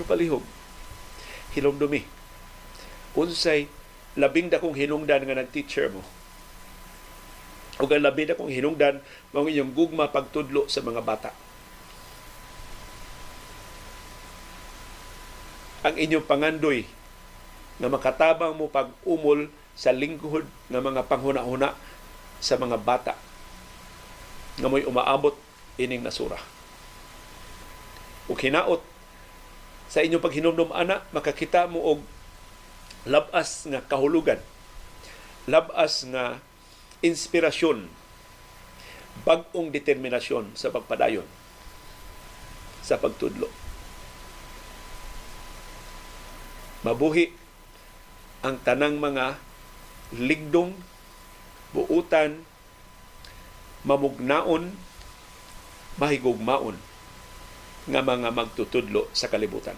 palihog, hilomdumi. Unsay labing dakong hinungdan nga nag-teacher mo. O ang labing dakong hinungdan mao inyong gugma pagtudlo sa mga bata. Ang inyong pangandoy nga makatabang mo pag-umol sa lingkod nga mga panghuna-huna sa mga bata nga mo'y umaabot ining nasura. O hinaot sa inyong paghinumdum ana, makakita mo og labas nga kahulugan, labas nga inspirasyon, bag-ong determinasyon sa pagpadayon sa pagtudlo. Mabuhi ang tanang mga ligdong, buutan, mamugnaon, mahigugmaon nga mga magtutudlo sa kalibutan.